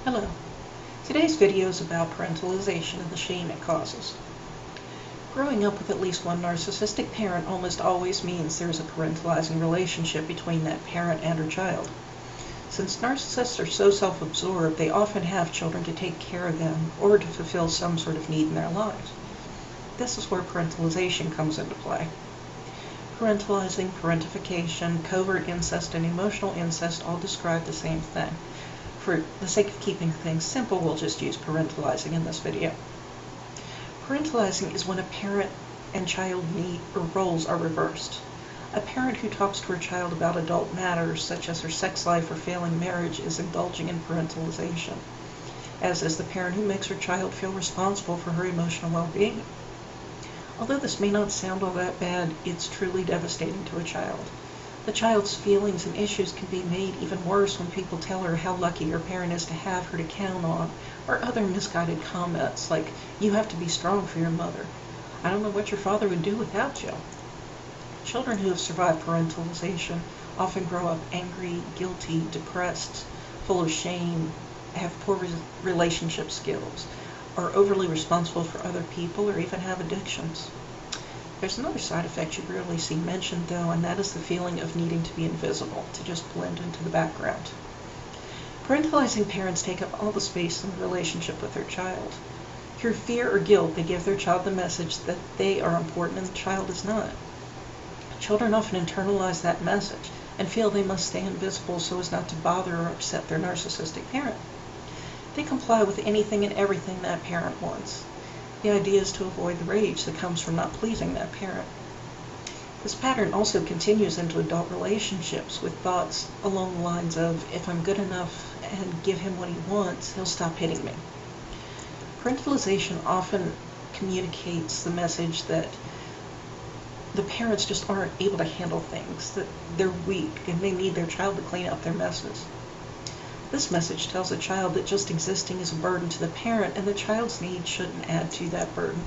Hello. Today's video is about parentalization and the shame it causes. Growing up with at least one narcissistic parent almost always means there is a parentalizing relationship between that parent and her child. Since narcissists are so self-absorbed, they often have children to take care of them or to fulfill some sort of need in their lives. This is where parentalization comes into play. Parentalizing, parentification, covert incest, and emotional incest all describe the same thing. For the sake of keeping things simple, we'll just use parentalizing in this video. Parentalizing is when a parent and child need or roles are reversed. A parent who talks to her child about adult matters, such as her sex life or failing marriage, is indulging in parentalization, as is the parent who makes her child feel responsible for her emotional well-being. Although this may not sound all that bad, it's truly devastating to a child. The child's feelings and issues can be made even worse when people tell her how lucky her parent is to have her to count on, or other misguided comments like, "You have to be strong for your mother. I don't know what your father would do without you." Children who have survived parentalization often grow up angry, guilty, depressed, full of shame, have poor relationship skills, are overly responsible for other people, or even have addictions. There's another side effect you rarely see mentioned, though, and that is the feeling of needing to be invisible, to just blend into the background. Parentalizing parents take up all the space in the relationship with their child. Through fear or guilt, they give their child the message that they are important and the child is not. Children often internalize that message and feel they must stay invisible so as not to bother or upset their narcissistic parent. They comply with anything and everything that parent wants. The idea is to avoid the rage that comes from not pleasing that parent. This pattern also continues into adult relationships with thoughts along the lines of, if I'm good enough and give him what he wants, he'll stop hitting me. Parentalization often communicates the message that the parents just aren't able to handle things, that they're weak and they need their child to clean up their messes. This message tells the child that just existing is a burden to the parent, and the child's needs shouldn't add to that burden.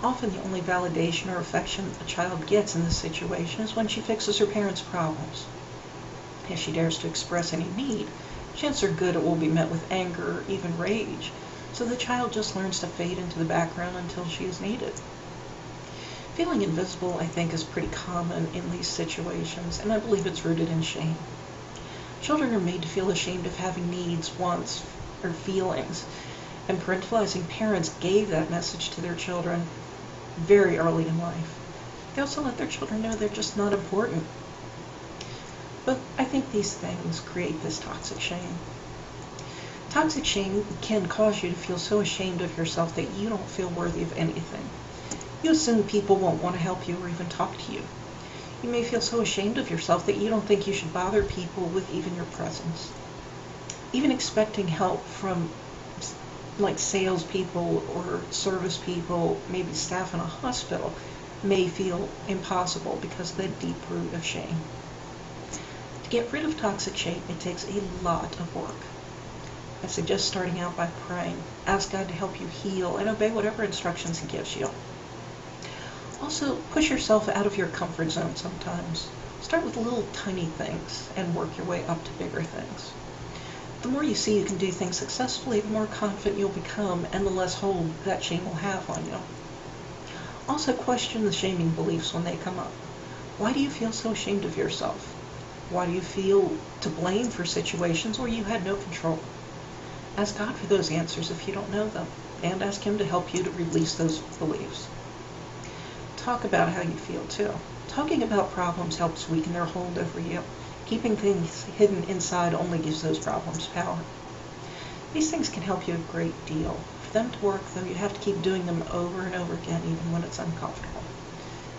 Often the only validation or affection a child gets in this situation is when she fixes her parent's problems. If she dares to express any need, chances are good it will be met with anger or even rage, so the child just learns to fade into the background until she is needed. Feeling invisible, I think, is pretty common in these situations, and I believe it's rooted in shame. Children are made to feel ashamed of having needs, wants, or feelings, and parentalizing parents gave that message to their children very early in life. They also let their children know they're just not important. But I think these things create this toxic shame. Toxic shame can cause you to feel so ashamed of yourself that you don't feel worthy of anything. You assume people won't want to help you or even talk to you. You may feel so ashamed of yourself that you don't think you should bother people with even your presence. Even expecting help from like salespeople or service people, maybe staff in a hospital, may feel impossible because of the deep root of shame. To get rid of toxic shame, it takes a lot of work. I suggest starting out by praying. Ask God to help you heal and obey whatever instructions He gives you. Also, push yourself out of your comfort zone sometimes. Start with little tiny things and work your way up to bigger things. The more you see you can do things successfully, the more confident you'll become and the less hold that shame will have on you. Also, question the shaming beliefs when they come up. Why do you feel so ashamed of yourself? Why do you feel to blame for situations where you had no control? Ask God for those answers if you don't know them, and ask Him to help you to release those beliefs. Talk about how you feel too. Talking about problems helps weaken their hold over you. Keeping things hidden inside only gives those problems power. These things can help you a great deal. For them to work, though, you have to keep doing them over and over again, even when it's uncomfortable.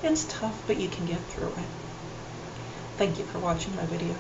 It's tough, but you can get through it. Thank you for watching my video.